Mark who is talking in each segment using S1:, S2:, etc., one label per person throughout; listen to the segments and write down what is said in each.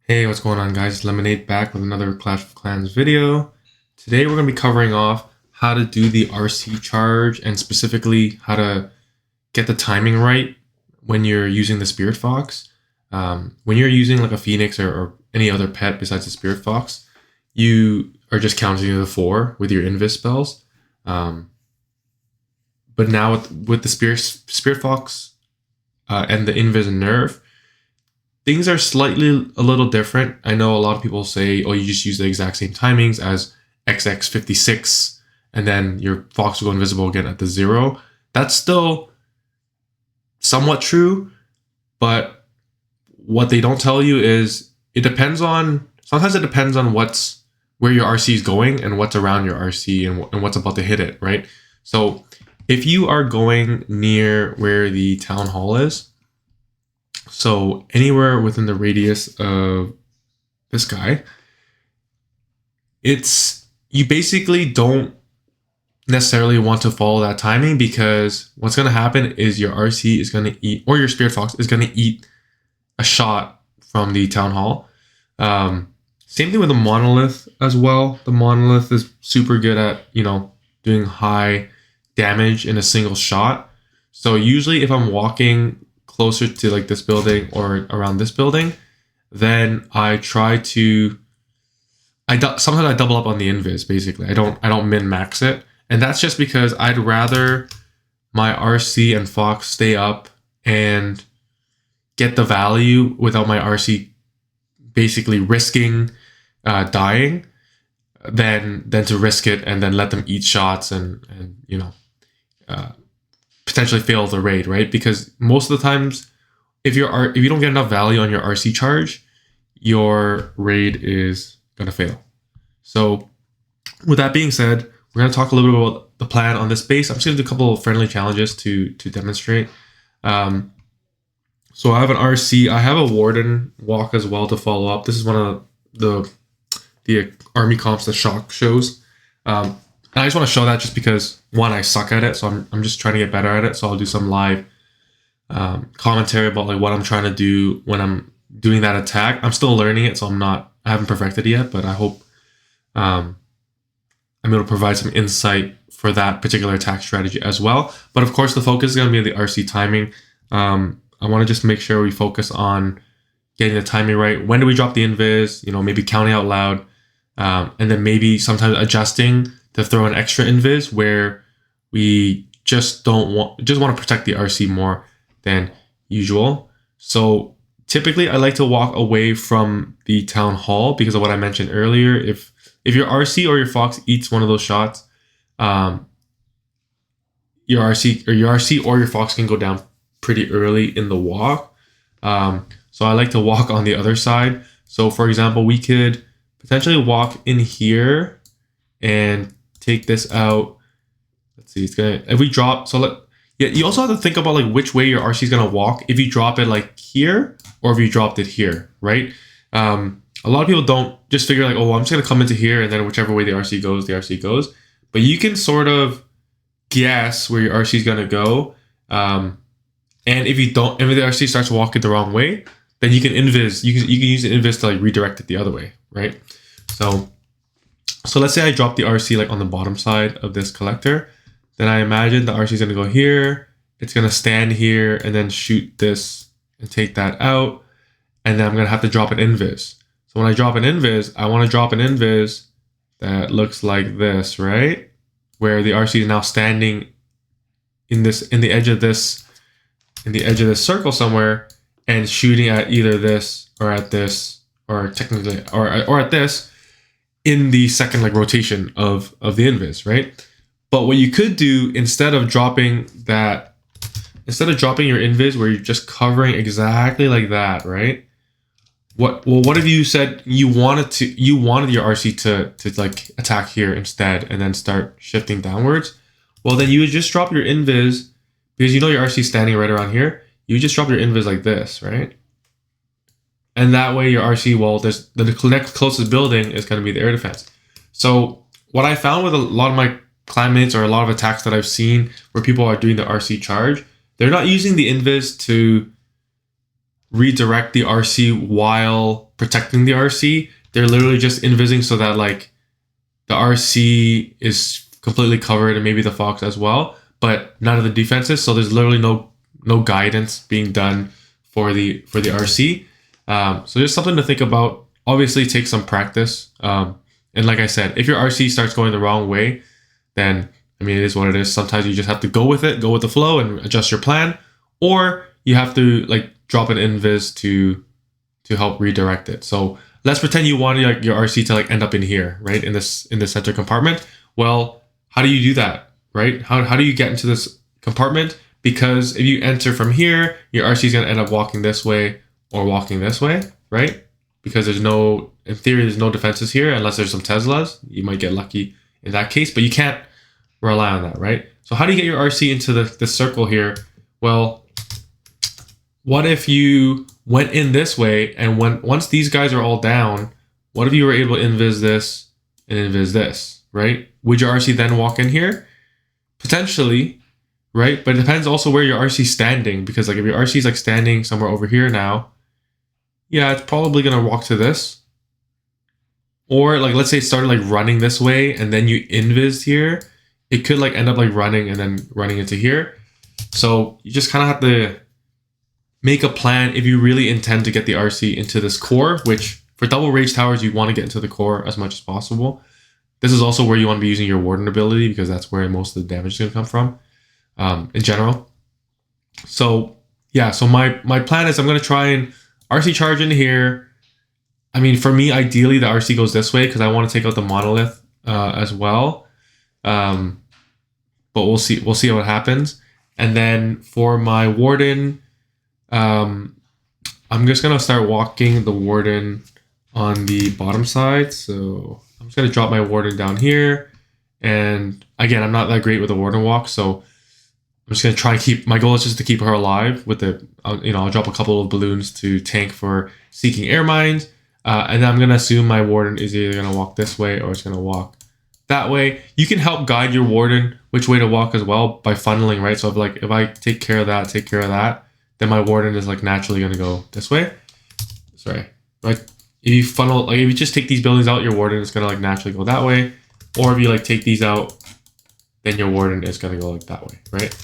S1: Hey, what's going on, guys? It's Lemonade back with another Clash of Clans video. Today we're going to be covering off how to do the RC charge and specifically how to get the timing right when you're using the Spirit Fox. When you're using like a Phoenix or any other pet besides the Spirit Fox, you are just counting to the 4 with your Invis spells. But now with the Spirit Fox and the Invis nerf, things are slightly a little different. I know a lot of people say, oh, you just use the exact same timings as XX56, and then your Fox will go invisible again at the 0. That's still somewhat true, but what they don't tell you is sometimes it depends on where your RC is going and what's around your RC and what's about to hit it, right? So if you are going near where the town hall is, so anywhere within the radius of this guy, you basically don't necessarily want to follow that timing, because what's going to happen is your RC is going to eat, or your Spirit Fox is going to eat a shot from the town hall. Same thing with the Monolith as well. The Monolith is super good at, doing high damage in a single shot. So usually if I'm walking closer to like this building or around this building, then I try to sometimes I double up on the invis. Basically, I don't min max it, and that's just because I'd rather my RC and Fox stay up and get the value without my RC basically risking dying than to risk it and then let them eat shots and potentially fail the raid, right? Because most of the times, if you don't get enough value on your RC charge, your raid is gonna fail. So, with that being said, we're gonna talk a little bit about the plan on this base. I'm just gonna do a couple of friendly challenges to demonstrate. So I have an RC. I have a Warden walk as well to follow up. This is one of the army comps that Shock shows. And I just want to show that just because, one, I suck at it, so I'm just trying to get better at it. So I'll do some live commentary about like what I'm trying to do when I'm doing that attack. I'm still learning it, so I haven't perfected it yet, but I hope I'm able to provide some insight for that particular attack strategy as well. But of course, the focus is going to be on the RC timing. I want to just make sure we focus on getting the timing right. When do we drop the invis? Maybe counting out loud, and then maybe sometimes adjusting to throw an extra invis where we just want to protect the RC more than usual. So typically I like to walk away from the town hall because of what I mentioned earlier. If your RC or your Fox eats one of those shots, your RC or your Fox can go down pretty early in the walk. So I like to walk on the other side. So for example, we could potentially walk in here and take this out. Let's see, if we drop, you also have to think about like which way your RC is gonna walk. If you drop it like here, or if you dropped it here, right? A lot of people don't just figure like, oh, I'm just gonna come into here and then whichever way the RC goes, the RC goes. But you can sort of guess where your RC is gonna go. And if the RC starts walking the wrong way, then you can use the invis to like redirect it the other way, right? So let's say I drop the RC like on the bottom side of this collector. Then I imagine the RC is going to go here. It's going to stand here and then shoot this and take that out. And then I'm going to have to drop an invis. So when I drop an invis, I want to drop an invis that looks like this, right? Where the RC is now standing in the edge of this circle somewhere and shooting at either this or at this, or technically or at this, in the second like rotation of the invis, right? But what you could do instead of dropping your invis where you're just covering exactly like that, right? What if you said you wanted your RC to like attack here instead and then start shifting downwards? Well, then you would just drop your invis, because your RC is standing right around here. You just drop your invis like this, right? And that way your RC, the next closest building is going to be the air defense. So what I found with a lot of my clanmates, or a lot of attacks that I've seen where people are doing the RC charge, they're not using the invis to redirect the RC while protecting the RC. They're literally just invising so that like the RC is completely covered and maybe the Fox as well, but none of the defenses. So there's literally no guidance being done for the RC. So just something to think about. Obviously, take some practice. And like I said, if your RC starts going the wrong way, then I mean, it is what it is. Sometimes you just have to go with it, go with the flow, and adjust your plan, or you have to like drop an invis to help redirect it. So let's pretend you want your RC to like end up in here, right, in the center compartment. Well, how do you do that, right? How do you get into this compartment? Because if you enter from here, your RC is going to end up walking this way or walking this way, right? Because in theory, there's no defenses here unless there's some Teslas. You might get lucky in that case, but you can't rely on that, right? So how do you get your RC into the circle here? Well, what if you went in this way, and once these guys are all down, what if you were able to invis this and invis this, right? Would your RC then walk in here? Potentially, right? But it depends also where your RC is standing, because like if your RC is like standing somewhere over here now, yeah, it's probably gonna walk to this. Or like let's say it started like running this way and then you invis here, it could like end up like running and then running into here. So you just kind of have to make a plan if you really intend to get the RC into this core, which for double rage towers, you want to get into the core as much as possible. This is also where you want to be using your warden ability, because that's where most of the damage is going to come from in general. So yeah, so my plan is I'm going to try and RC charge into here. I mean, for me, ideally, the RC goes this way because I want to take out the monolith as well. But we'll see what happens. And then for my warden, I'm just going to start walking the warden on the bottom side. So I'm just going to drop my warden down here. And again, I'm not that great with the warden walk, so I'm just going to try and keep, my goal is just to keep her alive with I'll drop a couple of balloons to tank for seeking air mines. And then I'm going to assume my warden is either going to walk this way or it's going to walk that way. You can help guide your warden which way to walk as well by funneling, right? So if I take care of that, then my warden is like naturally going to go this way. Sorry. Like if you funnel, like if you just take these buildings out, your warden is going to like naturally go that way. Or if you like take these out, then your warden is going to go like that way, right?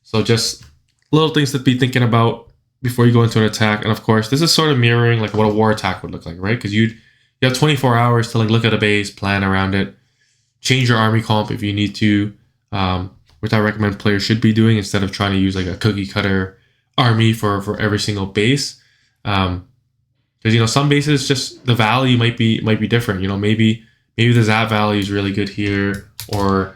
S1: So just little things to be thinking about before you go into an attack. And of course, this is sort of mirroring like what a war attack would look like, right? Because you have 24 hours to like look at a base, plan around it, change your army comp if you need to, which I recommend players should be doing instead of trying to use like a cookie cutter army for every single base. Because some bases just the value might be different. Maybe the zap value is really good here, or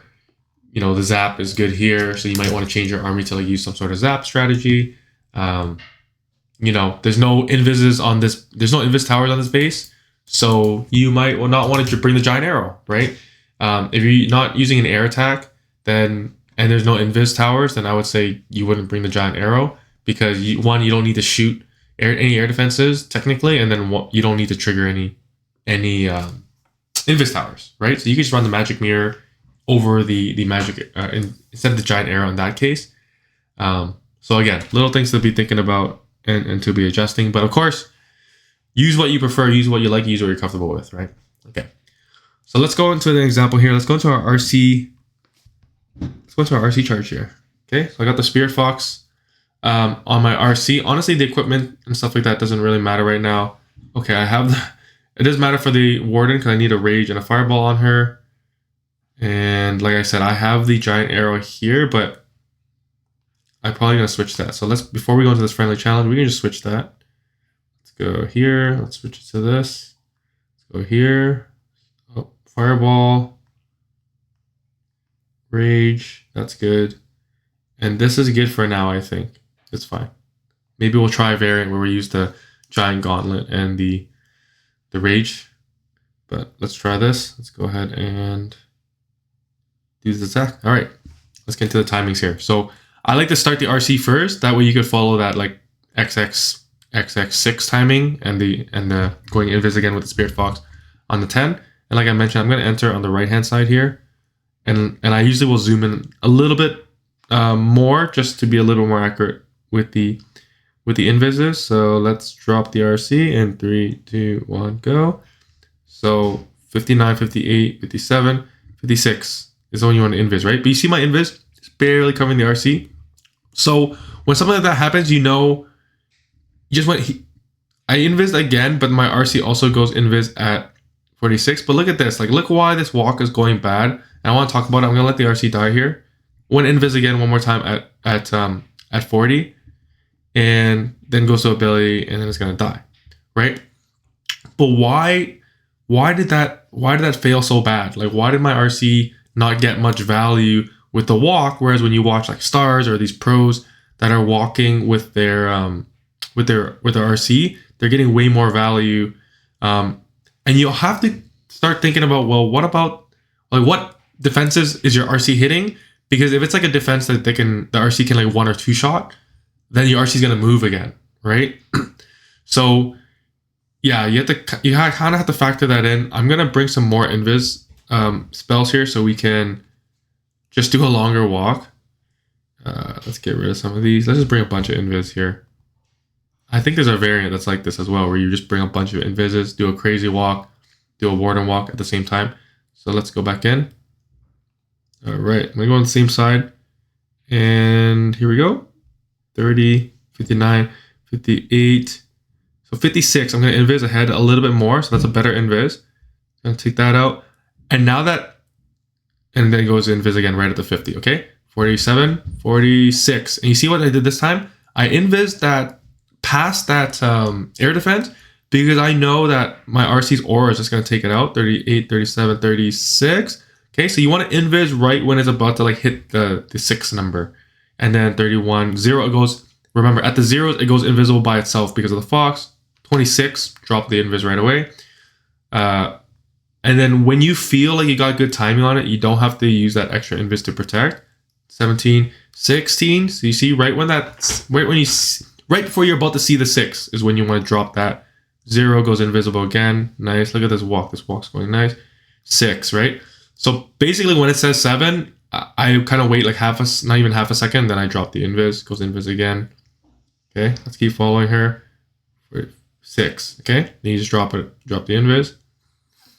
S1: the zap is good here, so you might want to change your army to like use some sort of zap strategy. There's no invises on this. There's no invis towers on this base, so you might not want to bring the giant arrow, right? If you're not using an air attack, and there's no invis towers, then I would say you wouldn't bring the giant arrow, because you don't need to shoot any air defenses technically, and then you don't need to trigger any invis towers, right? So you can just run the magic mirror over the magic instead of the giant arrow in that case. So again, little things to be thinking about and to be adjusting. But of course, use what you prefer, use what you like, use what you're comfortable with, right? Okay. So let's go into an example here. Let's go into our RC. Let's go into our RC charge here. Okay. So I got the Spirit Fox on my RC. Honestly, the equipment and stuff like that doesn't really matter right now. Okay, it does matter for the Warden because I need a Rage and a Fireball on her. And like I said, I have the giant arrow here, but I'm probably going to switch that. So before we go into this friendly challenge, we can just switch that. Let's go here. Let's switch it to this. Let's go here. Oh, Fireball. Rage. That's good. And this is good for now, I think. It's fine. Maybe we'll try a variant where we use the giant gauntlet and the Rage. But let's try this. Let's go ahead and do this attack. All right, let's get into the timings here. So I like to start the RC first. That way you could follow that like XX6 timing and the going invis again with the Spirit Fox on the 10. And like I mentioned, I'm going to enter on the right hand side here, and I usually will zoom in a little bit more just to be a little more accurate with the with the invises. So let's drop the RC in 3, 2, 1, go. So 59, 58, 57, 56 is the one you want to invis, right? But you see my invis is barely covering the RC. So when something like that happens, you know, you just went, I invis again, but my RC also goes invis at 46. But look at this, like look why this walk is going bad. And I want to talk about it. I'm gonna let the RC die here. One invis again one more time at 40, and then goes to ability, and then it's gonna die, right? But why did that fail so bad? Like why did my RC not get much value with the walk? Whereas when you watch like stars or these pros that are walking with their RC, they're getting way more value. And you'll have to start thinking about, well, what about like what defenses is your RC hitting? Because if it's like a defense that the RC can like 1 or 2 shot, then your RC is gonna move again, right? So yeah, you kind of have to factor that in. I'm gonna bring some more invis spells here so we can just do a longer walk. Let's get rid of some of these. Let's just bring a bunch of invis here. I think there's a variant that's like this as well, where you just bring a bunch of invises, do a crazy walk, do a warden walk at the same time. So let's go back in. All right, I'm gonna go on the same side. And here we go. 30, 59, 58. So 56, I'm gonna invis ahead a little bit more. So that's a better invis. I'm gonna take that out. And now that, and then it goes invis again right at the 50, okay? 47, 46. And you see what I did this time? I invis that past that air defense because I know that my RC's aura is just gonna take it out. 38, 37, 36. Okay, so you want to invis right when it's about to like hit the 6 number. And then 31, 0, it goes, remember at the zeros, it goes invisible by itself because of the fox. 26, drop the invis right away. And then when you feel like you got good timing on it, you don't have to use that extra invis to protect. 17, 16. So you see right before you're about to see the 6 is when you want to drop that. 0 goes invisible again. Nice. Look at this walk. This walk's going nice. 6, right? So basically when it says 7, I kind of wait like not even half a second, then I drop the invis, goes invis again. Okay, let's keep following her. 6, okay? Then you just drop the invis.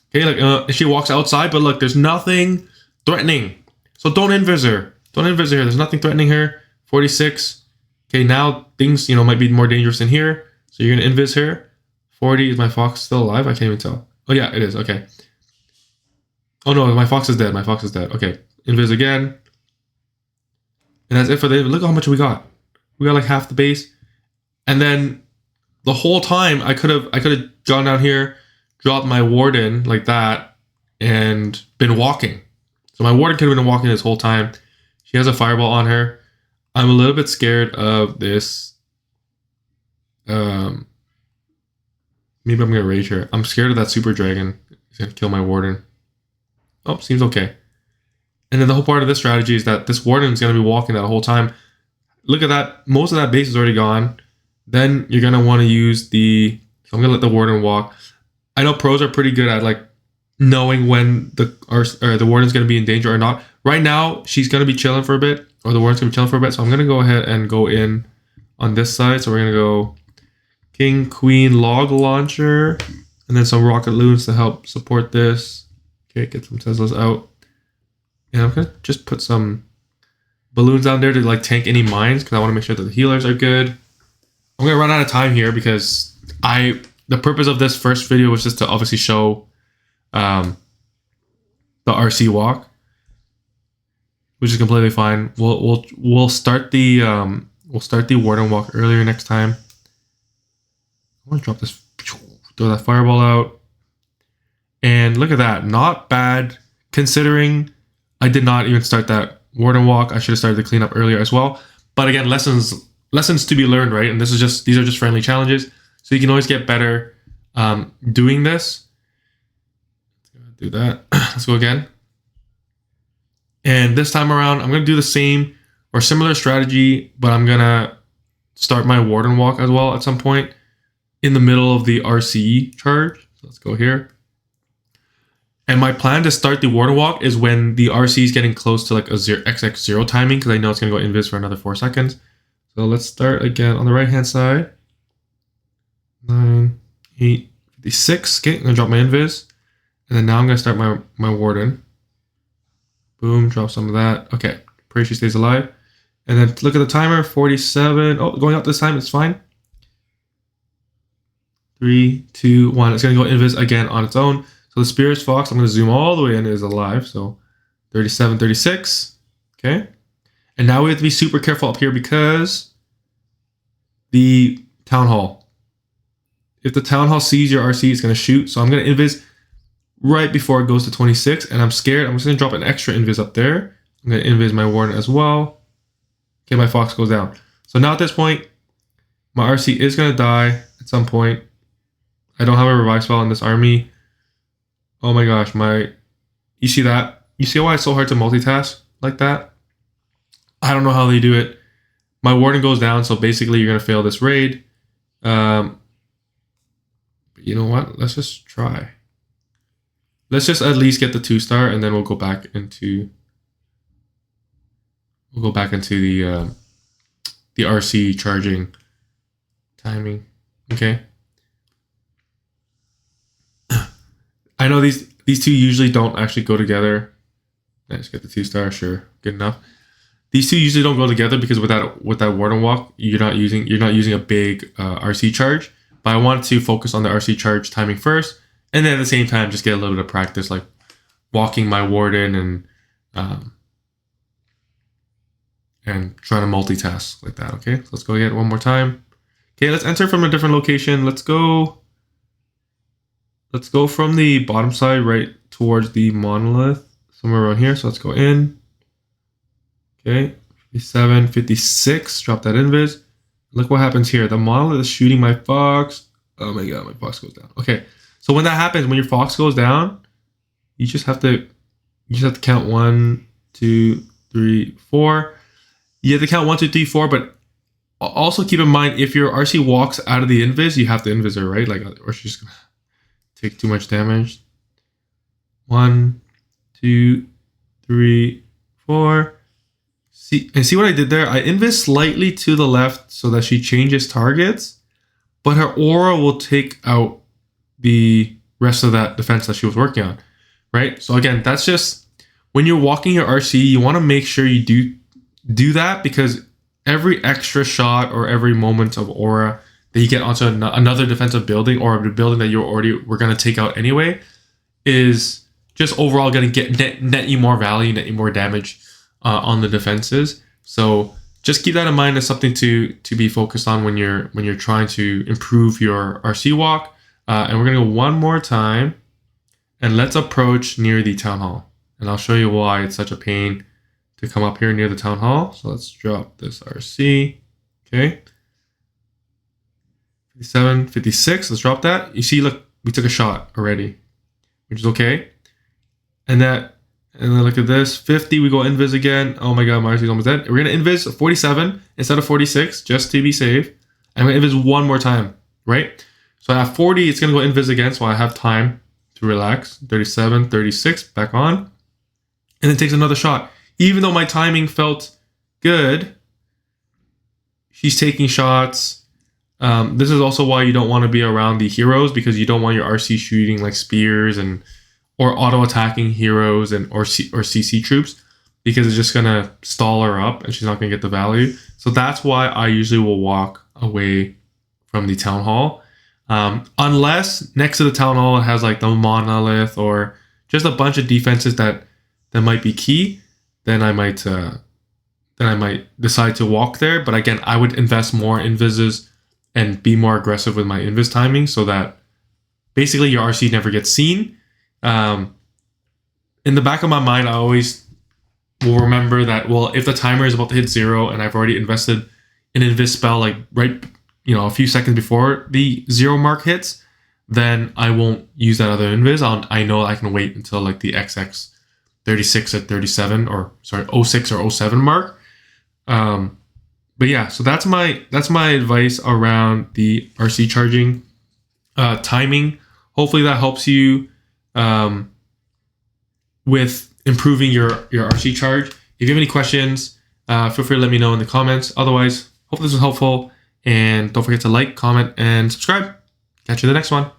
S1: Okay, like she walks outside, but look, there's nothing threatening. So don't invis her. Don't invis her. There's nothing threatening her. 46. Okay, now things, might be more dangerous in here. So you're gonna invis her. 40, is my fox still alive? I can't even tell. Oh yeah, it is, okay. Oh no, my fox is dead. My fox is dead. Okay, invis again. And that's it for the, look how much we got. We got like half the base. And then the whole time I could have gone down here, dropped my warden like that, and been walking. So my warden could have been walking this whole time. She has a fireball on her. I'm a little bit scared of this. Maybe I'm gonna rage her. I'm scared of that super dragon. He's gonna kill my warden. Oh, seems okay. And then the whole part of this strategy is that this warden is going to be walking that whole time. Look at that. Most of that base is already gone. Then you're going to want to use so I'm going to let the warden walk. I know pros are pretty good at like knowing when the warden's going to be in danger or not. Right now, she's going to be chilling for a bit, or the warden's going to be chilling for a bit. So I'm going to go ahead and go in on this side. So we're going to go King, Queen, Log Launcher, and then some Rocket Loons to help support this. Okay, get some Teslas out. And I'm going to just put some balloons down there to like tank any mines because I want to make sure that the healers are good. I'm going to run out of time here because the purpose of this first video was just to obviously show the RC walk, which is completely fine. We'll start the warden walk earlier next time. I want to drop this, throw that fireball out. And look at that, not bad considering I did not even start that warden walk. I should have started the cleanup earlier as well. But again, lessons to be learned, right? And these are just friendly challenges. So you can always get better doing this. Let's do that. Let's go again. And this time around, I'm gonna do the same or similar strategy, but I'm gonna start my warden walk as well at some point in the middle of the RC charge. So let's go here. And my plan to start the warden walk is when the RC is getting close to like a XX0 timing, because I know it's going to go invis for another 4 seconds. So So let's start again on the right hand side. 9, 8, 56. Okay, I'm gonna drop my invis. And then now I'm gonna start my warden. Boom, drop some of that. Okay, pray she stays alive. And then look at the timer, 47. Oh, going up this time, it's fine. 3, 2, 1. It's gonna go invis again on its own. So the Spirit's Fox, I'm gonna zoom all the way in, is alive. So 37, 36. Okay. And now we have to be super careful up here because the Town Hall. If the Town Hall sees your RC, it's gonna shoot. So I'm gonna invis right before it goes to 26, and I'm scared. I'm just gonna drop an extra invis up there. I'm gonna invis my warden as well. Okay, my Fox goes down. So now at this point, my RC is gonna die at some point. I don't have a revive spell in this army. Oh my gosh, you see that? You see why it's so hard to multitask like that? I don't know how they do it. My warden goes down, so basically you're gonna fail this raid. But you know what? Let's just try. Let's just at least get the 2-star, and then we'll go back into the RC charging timing. Okay. I know these two usually don't actually go together. Let's get the 2-star, sure, good enough. These two usually don't go together because with that warden walk, you're not using a big RC charge. But I want to focus on the RC charge timing first, and then at the same time just get a little bit of practice, like walking my warden and trying to multitask like that. Okay, so let's go again one more time. Okay, let's enter from a different location. Let's go from the bottom side right towards the monolith, somewhere around here. So let's go in. Okay, 57, 56, drop that invis. Look what happens here. The monolith is shooting my Fox. Oh my god, my Fox goes down. Okay, so when that happens, when your Fox goes down, you just have to count 1, 2, 3, 4. You have to count 1, 2, 3, 4, but also keep in mind if your RC walks out of the invis, you have to invis her, right? Like, or she's gonna take too much damage. 1, 2, 3, 4. See what I did there? I invis slightly to the left so that she changes targets, but her aura will take out the rest of that defense that she was working on, right? So again, that's just when you're walking your RC, you want to make sure you do that, because every extra shot or every moment of aura that you get onto another defensive building or a building that we're going to take out anyway is just overall going to get net you more value, net you more damage on the defenses. So just keep that in mind as something to be focused on when you're trying to improve your RC walk. And we're gonna go one more time, and let's approach near the town hall. And I'll show you why it's such a pain to come up here near the town hall. So let's drop this RC. Okay. 57, 56. Let's drop that. You see, look, we took a shot already, which is okay. And then look at this. 50, we go invis again. Oh my god, my RC is almost dead. We're gonna invis 47 instead of 46, just to be safe. I'm gonna invis one more time, right? So I have 40, it's gonna go invis again, so I have time to relax. 37, 36, back on. And then takes another shot. Even though my timing felt good, she's taking shots. This is also why you don't want to be around the heroes, because you don't want your RC shooting like spears or auto attacking heroes or CC troops, because it's just gonna stall her up and she's not gonna get the value. So that's why I usually will walk away from the town hall, unless next to the town hall it has like the monolith or just a bunch of defenses that might be key. Then I might decide to walk there. But again, I would invest more invises and be more aggressive with my invis timing, so that basically your RC never gets seen. In the back of my mind, I always will remember that, well, if the timer is about to hit 0 and I've already invested an invis spell like right, a few seconds before the 0 mark hits, then I won't use that other invis. I know I can wait until like the XX 36 at 37 or sorry 06 or 07 mark. But yeah, so that's my advice around the RC charging timing. Hopefully that helps you with improving your RC charge. If you have any questions, feel free to let me know in the comments. Otherwise, Hope this was helpful. And don't forget to like, comment, and subscribe. Catch you in the next one.